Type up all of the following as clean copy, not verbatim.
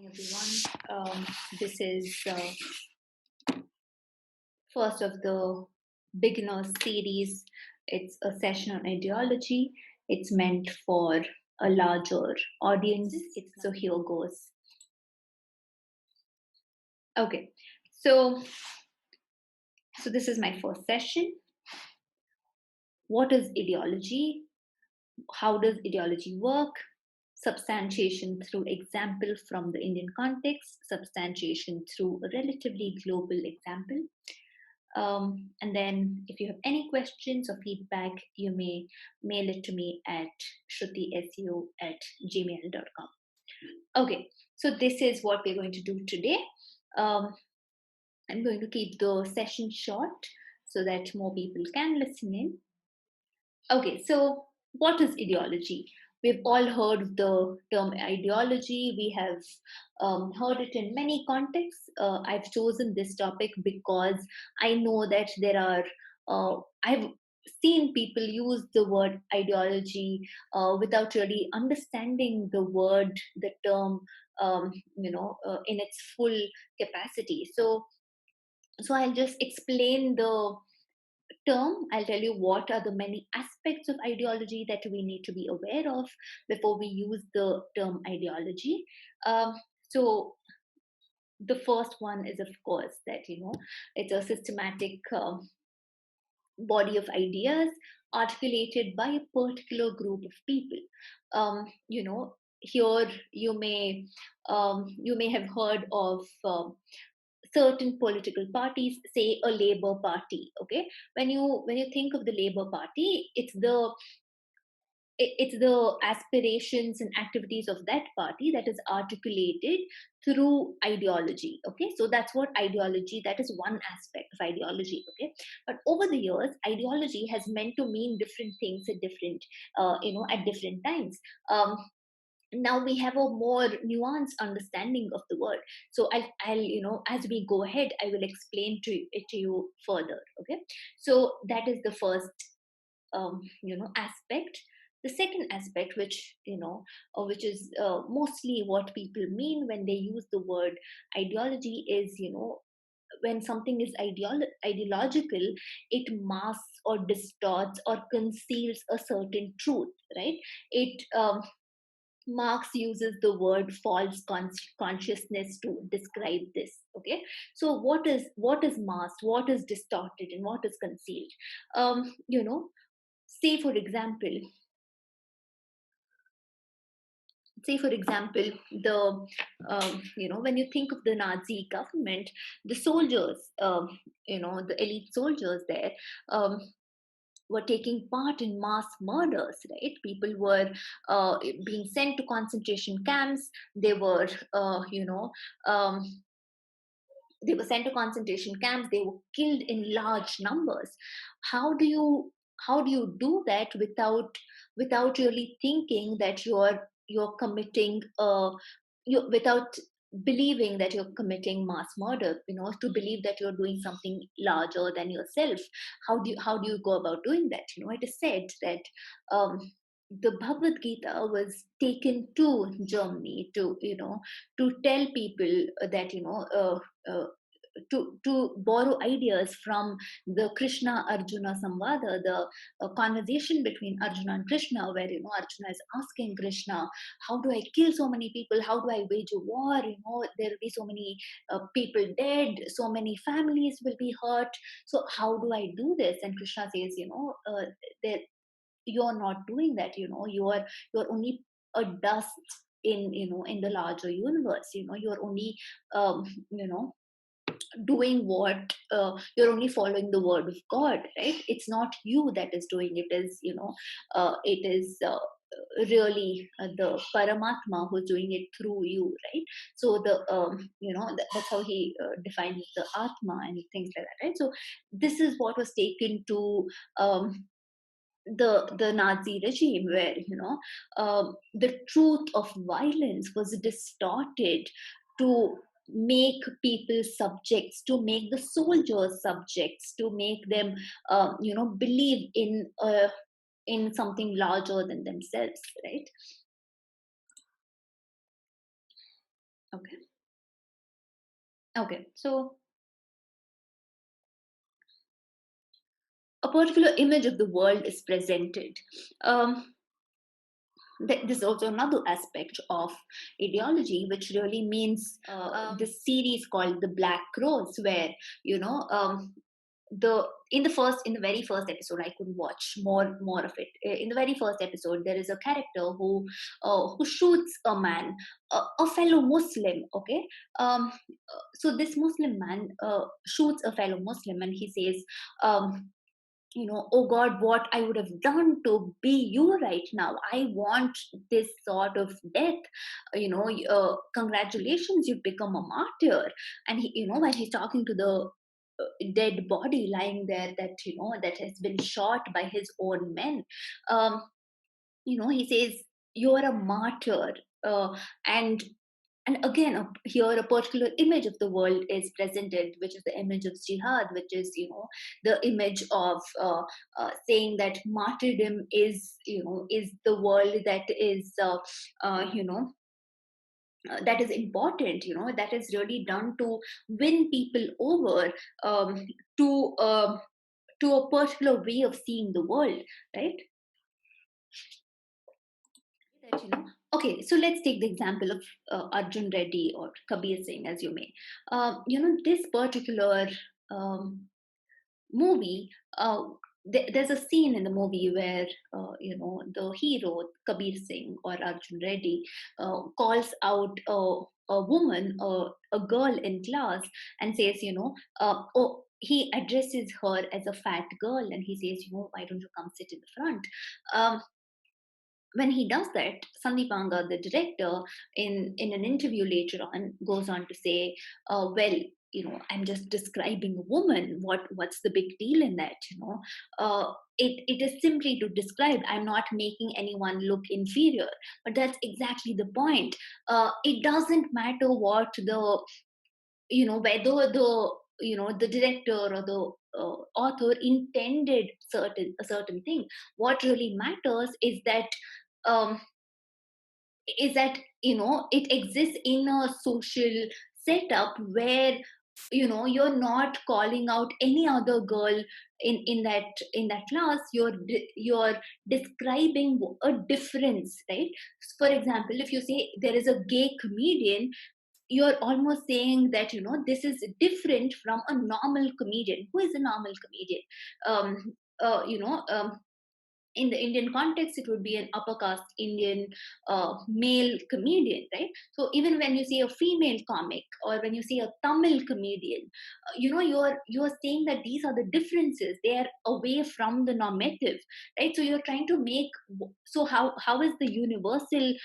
Everyone. This is first of the beginner series. It's a session on ideology. It's meant for a larger audience. So here goes. Okay, so this is my first session. What is ideology? How does ideology work? Substantiation through example from the Indian context, substantiation through a relatively global example. And then if you have any questions or feedback, you may mail it to me at shrutiseo@gmail.com. Okay, so this is what we're going to do today. I'm going to keep the session short so that more people can listen in. Okay, so what is ideology? We've all heard the term ideology. We have heard it in many contexts. I've chosen this topic because I know that I've seen people use the word ideology without really understanding the word, the term, in its full capacity. So I'll just explain the term. I'll tell you what are the many aspects of ideology that we need to be aware of before we use the term ideology. So the first one is, of course, that it's a systematic body of ideas articulated by a particular group of people. Here you may have heard of certain political parties, say a Labour Party. Okay, when you think of the Labour Party, it's the aspirations and activities of that party that is articulated through ideology. Okay, so that's what ideology, that is one aspect of ideology. Okay, but over the years ideology has meant to mean different things at different at different times. Now we have a more nuanced understanding of the word. So I'll as we go ahead, I will explain it to you further. Okay, so that is the first aspect. The second aspect, which is mostly what people mean when they use the word ideology, is when something is ideological, it masks or distorts or conceals a certain truth, right? It Marx uses the word false consciousness to describe this. Okay, so what is masked, what is distorted, and what is concealed? Say for example, the when you think of the Nazi government, the soldiers, the elite soldiers there, were taking part in mass murders, right? People were being sent to concentration camps. They were um, sent to concentration camps. They were killed in large numbers. How do you do that without really thinking that you're committing without believing that you're committing mass murder, to believe that you're doing something larger than yourself? How do you go about doing that? It is said that um, the Bhagavad Gita was taken to Germany to tell people that to borrow ideas from the Krishna Arjuna Samvada, the conversation between Arjuna and Krishna, where Arjuna is asking Krishna, how do I kill so many people? How do I wage a war? There will be so many people dead, so many families will be hurt. So how do I do this? And Krishna says, that you're not doing that. You're only a dust in the larger universe. You're only um, you know doing what you're only following the word of God, right? It's not you that is doing it. It is really the Paramatma who's doing it through you, right? So that's how he defines the Atma and things like that, right? So this is what was taken to the Nazi regime, where the truth of violence was distorted to make people subjects, to make the soldiers subjects, to make them believe in something larger than themselves, right? Okay. Okay, so a particular image of the world is presented. Um, this is also another aspect of ideology, which really means this series called The Black Crows, where you know the in the very first episode I could watch more of it. In the very first episode there is a character who shoots a man, a fellow Muslim. Okay, so this Muslim man shoots a fellow Muslim, and he says, oh God, what I would have done to be you right now. I want this sort of death. Congratulations, you've become a martyr. And when he's talking to the dead body lying there, that has been shot by his own men, um, he says, you're a martyr. And again, here a particular image of the world is presented, which is the image of jihad, which is the image of saying that martyrdom is the world that is that is important, that is really done to win people over, um, to um, to a particular way of seeing the world, right? Okay, so let's take the example of Arjun Reddy or Kabir Singh, as you may. This particular um, movie, there's a scene in the movie where the hero Kabir Singh or Arjun Reddy calls out a woman, a girl in class, and says, oh, he addresses her as a fat girl, and he says, why don't you come sit in the front? When he does that, Sandeep Anga, the director, in an interview later on, goes on to say, "Well, I'm just describing a woman. What's the big deal in that? It is simply to describe. I'm not making anyone look inferior, but that's exactly the point. It doesn't matter what whether the director or the author intended a certain thing. What really matters um, is that it exists in a social setup where you're not calling out any other girl in that class. You're describing a difference, right? For example, if you say there is a gay comedian, you're almost saying that this is different from a normal comedian. Who is a normal comedian? um in the Indian context, it would be an upper caste Indian male comedian, right? So even when you see a female comic or when you see a Tamil comedian, you're saying that these are the differences. They are away from the normative, right? So you're trying to make. So how is the universal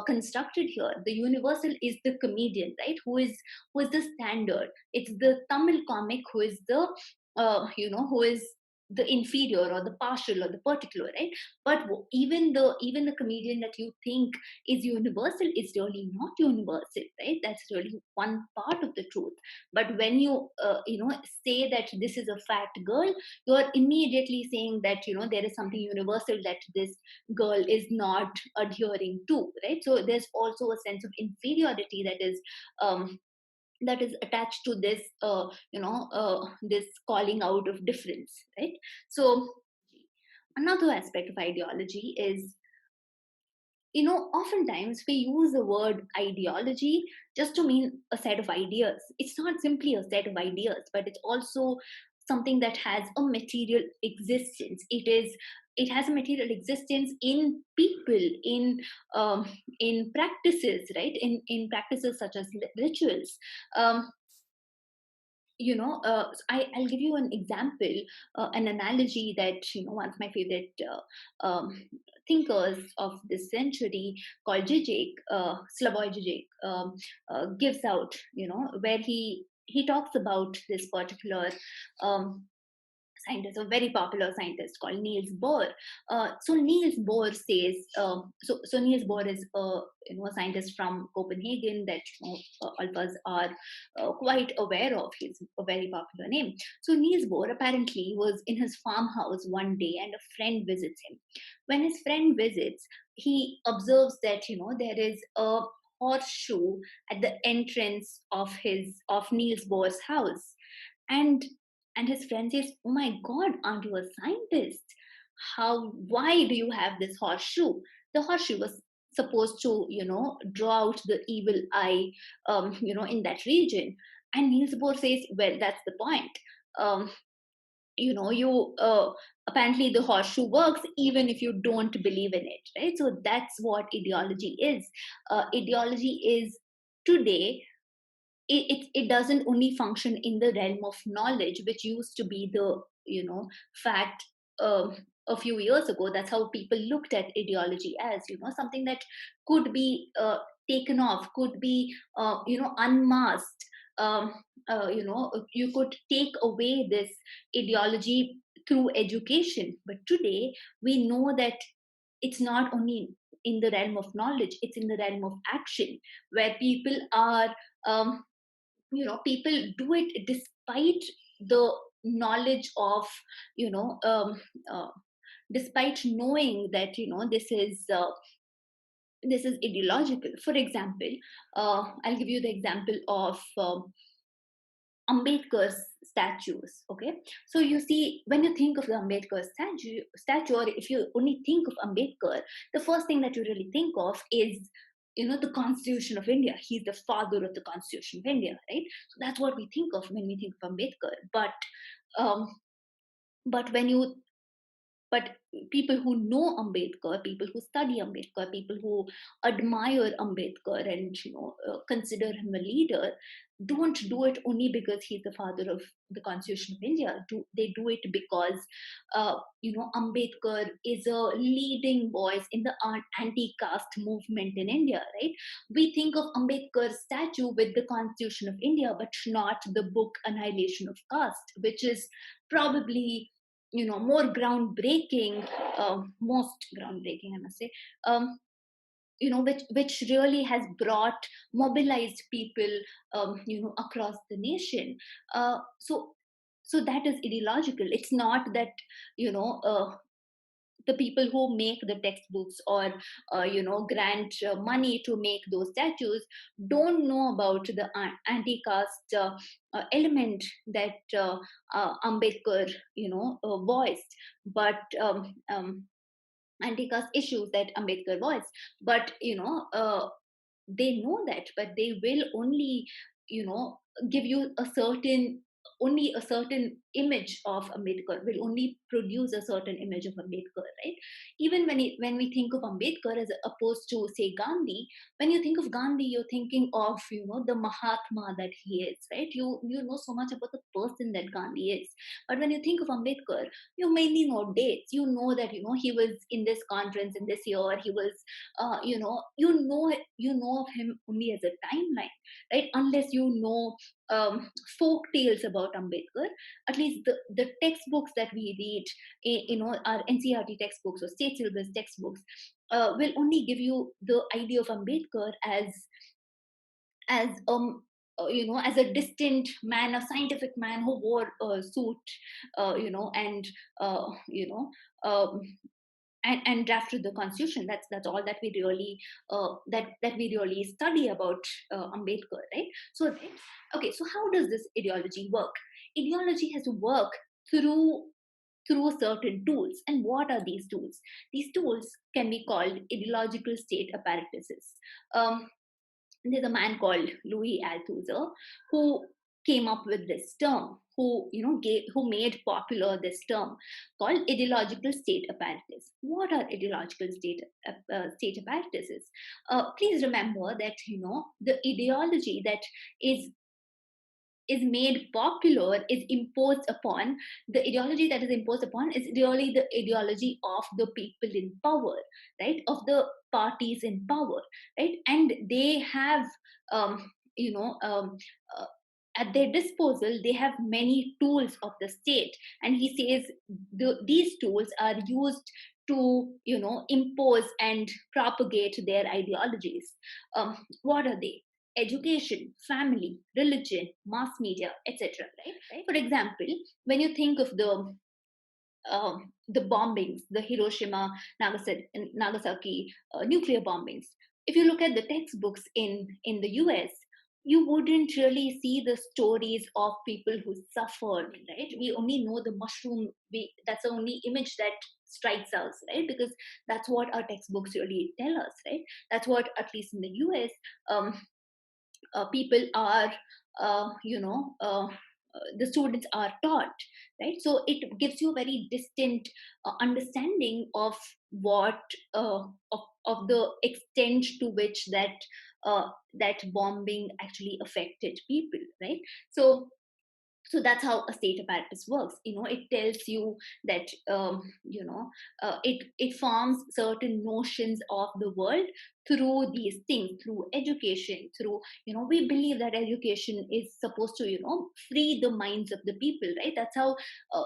constructed here? The universal is the comedian, right? Who is the standard? It's the Tamil comic who is the who is the inferior or the partial or the particular, right? But even the comedian that you think is universal is really not universal, right? That's really one part of the truth. But when you say that this is a fat girl, you're immediately saying that there is something universal that this girl is not adhering to, right? So there's also a sense of inferiority um, that is attached to this this calling out of difference, right? So another aspect of ideology is, oftentimes we use the word ideology just to mean a set of ideas. It's not simply a set of ideas, but it's also something that has a material existence. It has a material existence in people, in practices, right? In practices such as rituals. um, I'll give you an example, an analogy that one of my favorite thinkers of this century called Zizek, Slavoj Zizek, gives out, where he talks about this particular um, scientist, a very popular scientist called Niels Bohr. So Niels Bohr says, so Niels Bohr is a scientist from Copenhagen that all of us are quite aware of. He's a very popular name. So Niels Bohr apparently was in his farmhouse one day, and a friend visits him. When his friend visits, he observes that there is a horseshoe at the entrance of Niels Bohr's house. And and his friend says, "Oh my God, aren't you a scientist? Why do you have this horseshoe?" The horseshoe was supposed to, draw out the evil eye, in that region. And Niels Bohr says, "Well, that's the point. Um, you apparently the horseshoe works even if you don't believe in it, right?" So that's what ideology is. Ideology is today, it doesn't only function in the realm of knowledge, which used to be the, fact. A few years ago, that's how people looked at ideology, as, something that could be taken off, could be unmasked. You could take away this ideology through education. But today we know that it's not only in the realm of knowledge, it's in the realm of action, where people are, um, people do it despite the knowledge of, you know um, uh, despite knowing that, this is ideological. For example, I'll give you the example of Ambedkar's statues. Okay, so you see, when you think of the Ambedkar statue, or if you only think of Ambedkar, the first thing that you really think of is, the Constitution of India. He's the father of the Constitution of India, right? So that's what we think of when we think of Ambedkar. Um, but when you but people who know Ambedkar, people who study Ambedkar, people who admire Ambedkar and, consider him a leader, don't do it only because he's the father of the Constitution of India. They do it because, Ambedkar is a leading voice in the anti-caste movement in India, right? We think of Ambedkar's statue with the Constitution of India, but not the book Annihilation of Caste, which is probably, more groundbreaking, most groundbreaking, I must say, um, which really has brought mobilized people, across the nation. So that is ideological. It's not that, the people who make the textbooks, or grant money to make those statues, don't know about the anti-caste element that Ambedkar, voiced. But anti-caste issues that Ambedkar voiced. But they know that, but they will only, you know give you a certain, only a certain image of Ambedkar, will only produce a certain image of Ambedkar, right? Even when we think of Ambedkar as opposed to, say, Gandhi, when you think of Gandhi, you're thinking of, the Mahatma that he is, right? You know so much about the person that Gandhi is. But when you think of Ambedkar, you mainly know dates. You know that, he was in this conference in this year. He was, you know of him only as a timeline, right? Unless you know folk tales about Ambedkar. At least the textbooks that we read, our NCRT textbooks or state syllabus textbooks, will only give you the idea of Ambedkar as as a distant man, a scientific man who wore a suit, and you know um, and drafted the constitution. That's all that we really, that we really study about Ambedkar, right? Okay, so how does this ideology work? Ideology has to work through certain tools. And what are these tools? These tools can be called ideological state apparatuses. um, there's a man called Louis Althusser who came up with this term, who made popular this term called ideological state apparatus. What are ideological state apparatuses? Please remember that, the ideology that is is made popular, is imposed upon, the ideology that is imposed upon is really the ideology of the people in power, right? Of the parties in power, right? And they have, um, you know um, uh, at their disposal, they have many tools of the state. And he says these tools are used to, impose and propagate their ideologies. What are they? Education, family, religion, mass media, etc. Right? For example, when you think of the bombings, the Hiroshima, Nagasaki nuclear bombings, if you look at the textbooks in the US, you wouldn't really see the stories of people who suffered, right? We only know the mushroom. That's the only image that strikes us, right? Because that's what our textbooks really tell us, right? That's what, at least in the US, um, people are, the students are taught, right? So it gives you a very distant understanding of what of the extent to which that bombing actually affected people, right? So that's how a state apparatus works. It tells you that, it forms certain notions of the world through these things, through education, through, we believe that education is supposed to, free the minds of the people, right? That's how,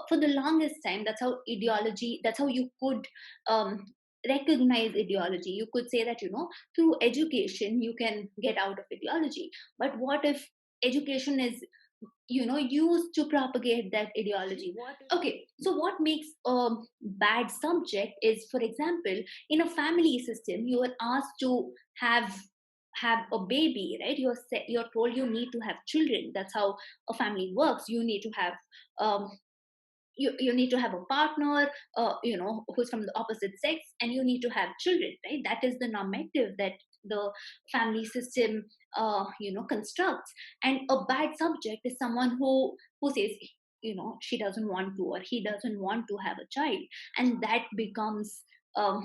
for the longest time, that's how ideology, that's how you could um, recognize ideology. You could say that, through education you can get out of ideology. But what if education is, used to propagate that ideology? Okay, so what makes a bad subject is, for example, in a family system, you are asked to have a baby, right? You're told you need to have children. That's how a family works. You need to have, um, you need to have a partner, who's from the opposite sex, and you need to have children, right? That is the normative that the family system, constructs. And a bad subject is someone who says, she doesn't want to, or he doesn't want to have a child. And that becomes a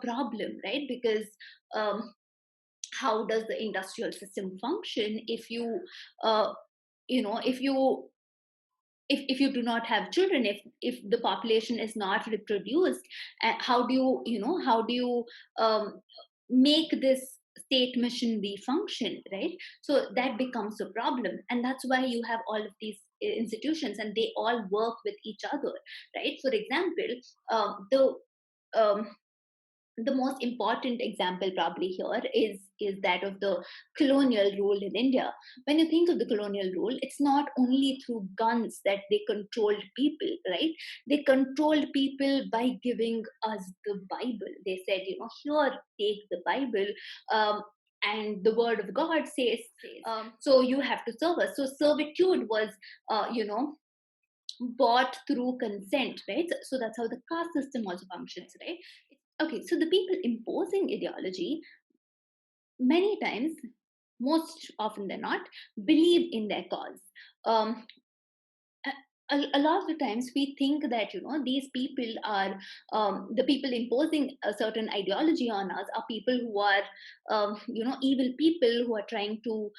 problem, right? Because um, how does the industrial system function if you, uh, if you, if you do not have children, if the population is not reproduced, how do you, how do you um, make this state machinery function, right? So that becomes a problem, and that's why you have all of these institutions, and they all work with each other, right? For example, the um, the most important example probably here is that of the colonial rule in India. When you think of the colonial rule, it's not only through guns that they controlled people, right? They controlled people by giving us the Bible. They said, here, take the Bible, and the word of God says, so you have to serve us. So servitude was, bought through consent, right? So that's how the caste system also functions, right? Okay, so the people imposing ideology, many times, most often than not, believe in their cause. Um, a lot of the times we think that, these people are, the people imposing a certain ideology on us are people who are, evil people who are trying to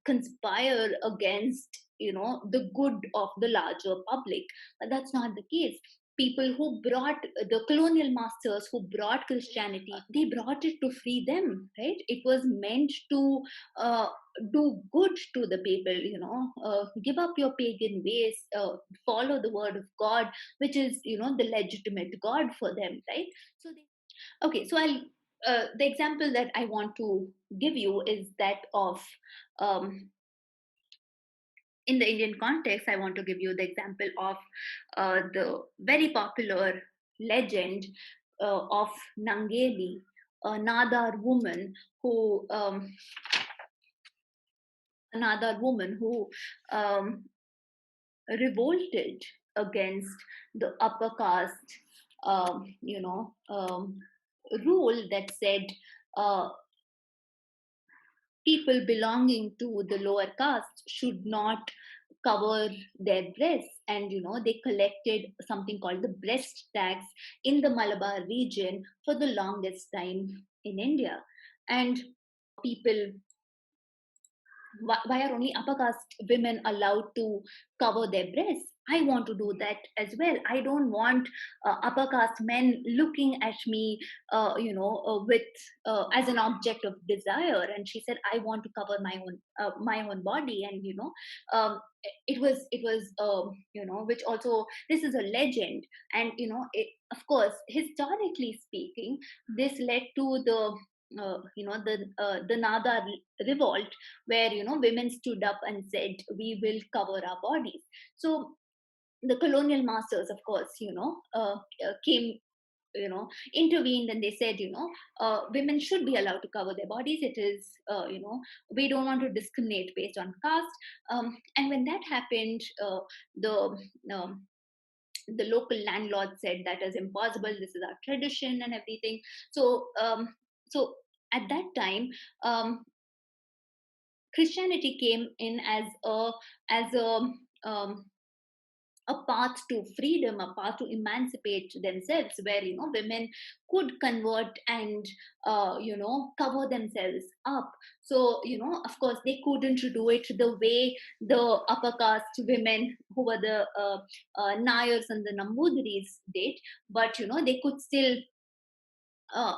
conspire against, the good of the larger public. But that's not the case. People who brought, the colonial masters who brought Christianity, they brought it to free them, right? It was meant to uh, do good to the people, give up your pagan ways, follow the word of God, which is, the legitimate God for them, right? So they, okay, so I'll, the example that I want to give you is that of, um, in the Indian context, I want to give you the example of the very popular legend of Nangeli, a Nadar woman who, um, revolted against the upper caste, rule that said, uh, people belonging to the lower caste should not cover their breasts. And they collected something called the breast tax in the Malabar region for the longest time in India. And people, why are only upper caste women allowed to cover their breasts? I want to do that as well. I don't want upper caste men looking at me, with, as an object of desire. And she said, I want to cover my own body. And um, it was which also, this is a legend. And of course, historically speaking, this led to the Nada revolt, where women stood up and said, we will cover our bodies. So the colonial masters, of course, came intervened, and they said, women should be allowed to cover their bodies. It is, we don't want to discriminate based on caste. And when that happened, the um, the local landlord said that is impossible. This is our tradition and everything. So at that time, Christianity came in as um, a path to freedom, a path to emancipate themselves, where women could convert and cover themselves up. So of course, they couldn't do it the way the upper caste women, who were the Nayars and the Nambudiris, did. But they could still,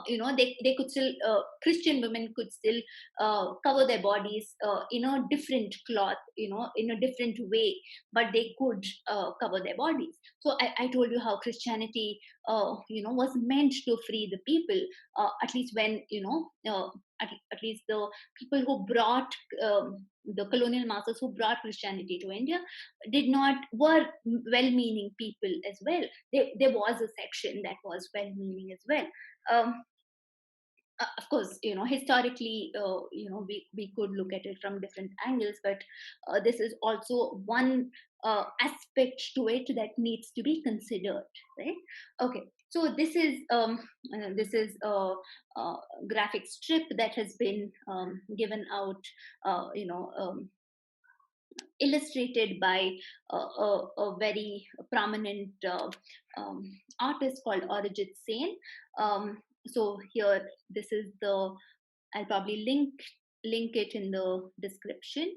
they could still, Christian women could still cover their bodies in a different cloth, in a different way, but they could cover their bodies. So I told you how Christianity was meant to free the people, at least when at least the people who brought, the colonial masters who brought Christianity to India did not were well-meaning people as well. There was a section that was well-meaning as well. um, of course, historically, we could look at it from different angles, but this is also one aspect to it that needs to be considered, right? Okay, so this is a graphic strip that has been given out, illustrated by a very prominent um, artist called Arijit Sen. So here, this is the. I'll probably link it in the description.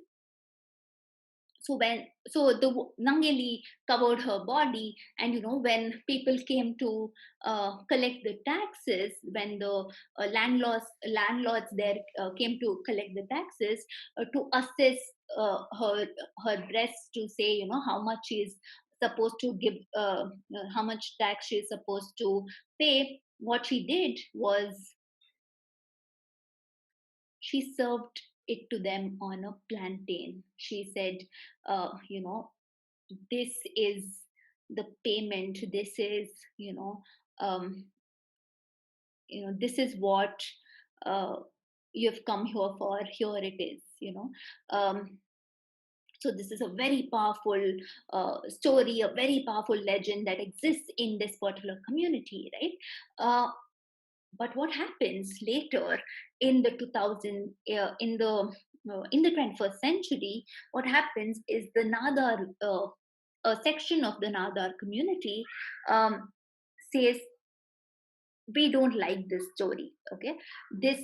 So Nangeli covered her body, and when people came to collect the taxes, when the landlords there came to collect the taxes, to assess her breasts, to say how much she's supposed to give, how much tax she's supposed to pay, what she did was she served it to them on a plantain. She said, this is the payment. This is, um, this is what uh, you've come here for. Here it is. So this is a very powerful story, a very powerful legend that exists in this particular community, right? But what happens later in the 2000, in the 21st century? What happens is the Nadar, a section of the Nadar community, um, says, we don't like this story. Okay, this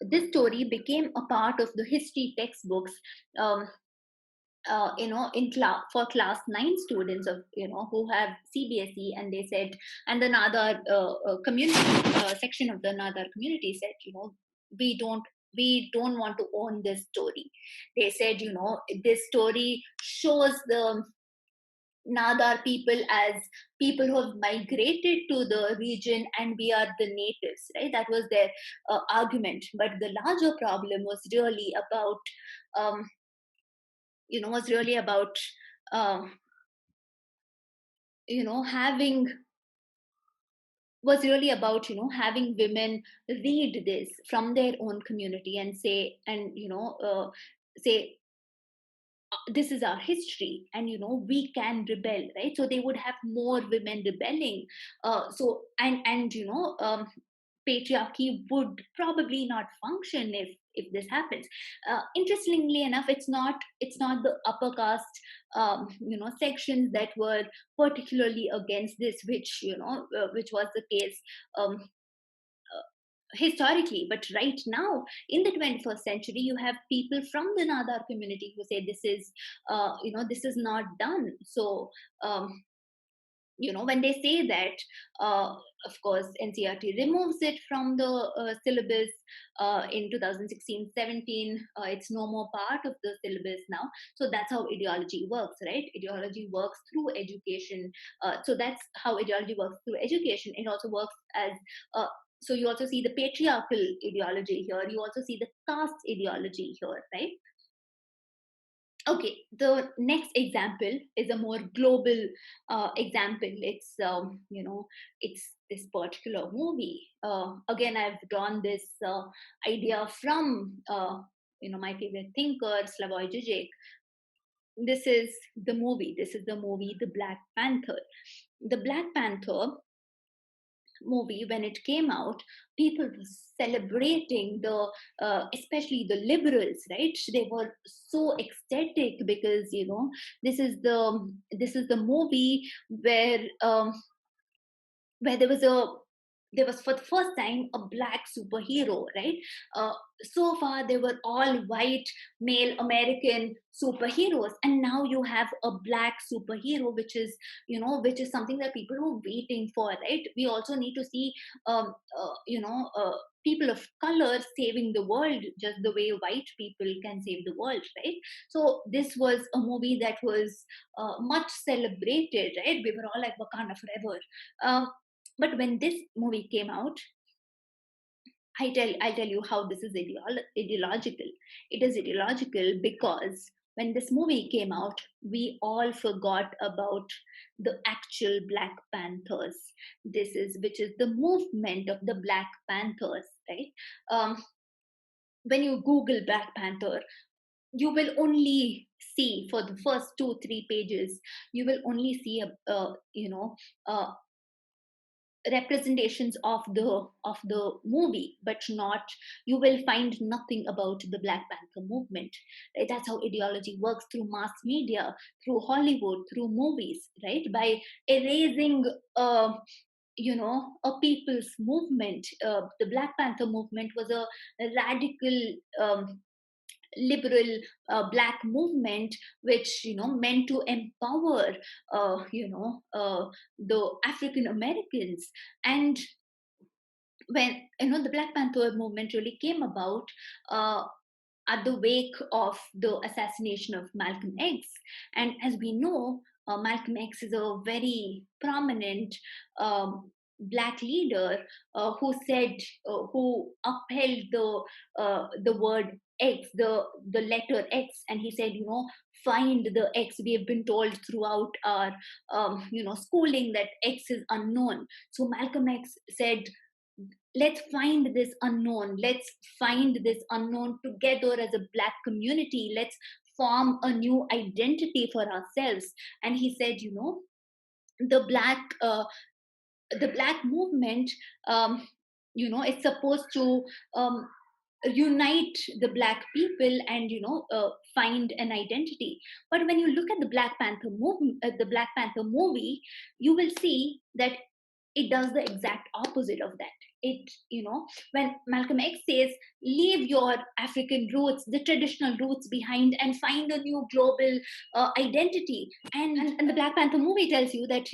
this story became a part of the history textbooks, um, in class, for class 9 students of, who have CBSE. And they said, and the Nadar community, section of the Nadar community said, we don't want to own this story. They said, this story shows the Nadar people as people who have migrated to the region, and we are the natives, right? That was their argument. But the larger problem was really about, um, was really about, uh, having was really about having women read this from their own community and say, and say, this is our history, and we can rebel, right? So they would have more women rebelling. So and patriarchy would probably not function if this happens. Interestingly enough, it's not the upper caste sections that were particularly against this, which was the case um, historically. But right now, in the 21st century, you have people from the Nadar community who say, this is not done. So um, when they say that, uh, of course, NCRT removes it from the syllabus in 2016-17. It's no more part of the syllabus now. So that's how ideology works, right? Ideology works through education. So that's how ideology works through education. It also works as, so you also see the patriarchal ideology here, you also see the caste ideology here, right? Okay, the next example is a more global example. It's this particular movie. Again, I've drawn this idea from my favorite thinker Slavoj Žižek. This is the movie The Black Panther. The Black Panther movie, when it came out, people were celebrating the especially the liberals, right? They were so ecstatic because this is the movie where there was for the first time a black superhero, right? uh, so far they were all white male American superheroes, and now you have a black superhero, which is something that people were waiting for, right? We also need to see um, uh, you know uh, people of color saving the world just the way white people can save the world, right? So this was a movie that was much celebrated, right? We were all like Wakanda forever. um, but when this movie came out, I'll tell you how this is ideological. It is ideological because when this movie came out, we all forgot about the actual Black Panthers. Which is the movement of the Black Panthers, right? When you Google Black Panther, you will only see for the first 2-3 pages, you will only see uh, representations of the movie, but not you will find nothing about the Black Panther movement, right? That's how ideology works, through mass media, through Hollywood, through movies, right? By erasing a people's movement. The Black Panther movement was a radical liberal black movement, which meant to empower the African Americans. And when the Black Panther movement really came about, uh, at the wake of the assassination of Malcolm X. And as we know, Malcolm X is a very prominent black leader who upheld the word X, the letter X, and he said, find the X. We have been told throughout our schooling that X is unknown. So Malcolm X said, let's find this unknown, let's find this unknown together as a black community, let's form a new identity for ourselves. And he said, the black the black movement, it's supposed to um, unite the black people and find an identity. But when you look at the Black Panther movie, you will see that it does the exact opposite of that. When Malcolm X says, leave your African roots, the traditional roots behind, and find a new global identity. And the Black Panther movie tells you that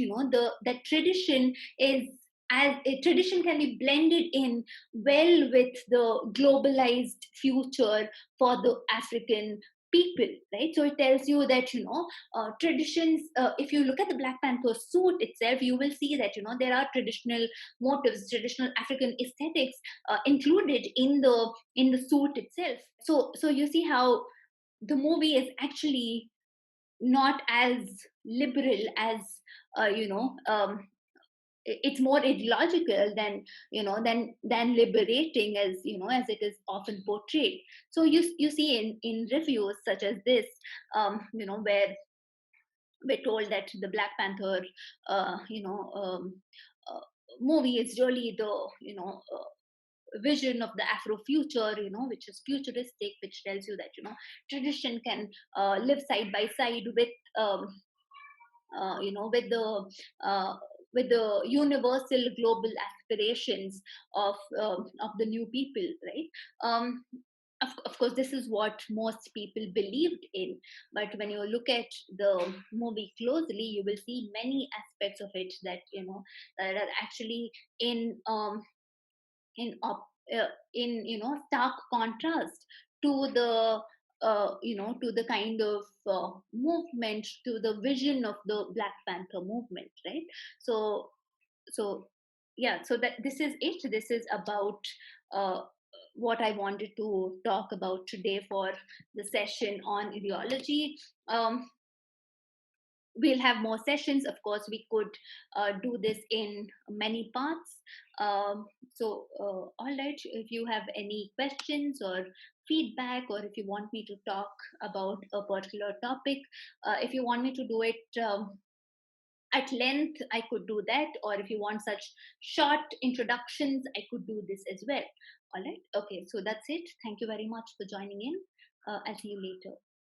that tradition is as a tradition can be blended in well with the globalized future for the African people, right? So it tells you that traditions. If you look at the Black Panther suit itself, you will see that there are traditional motifs, traditional African aesthetics included in the suit itself. So you see how the movie is actually not as liberal as uh, you know um, it's more ideological than liberating, as it is often portrayed. So you see in reviews such as this, where we're told that the Black Panther uh, movie is really the vision of the Afro future, which is futuristic, which tells you that tradition can live side by side with um, uh, you know with the uh, with the universal global aspirations of the new people, right? Of course, this is what most people believed in, but when you look at the movie closely, you will see many aspects of it that are actually in in op- in stark contrast to the kind of movement, to the vision of the Black Panther movement, right? So so yeah, so that this is about uh, what I wanted to talk about today for the session on ideology. um, we'll have more sessions. Of course, we could do this in many parts. All right, if you have any questions or feedback, or if you want me to talk about a particular topic, if you want me to do it at length, I could do that. Or if you want such short introductions, I could do this as well. All right. Okay. So that's it. Thank you very much for joining in. I'll see you later.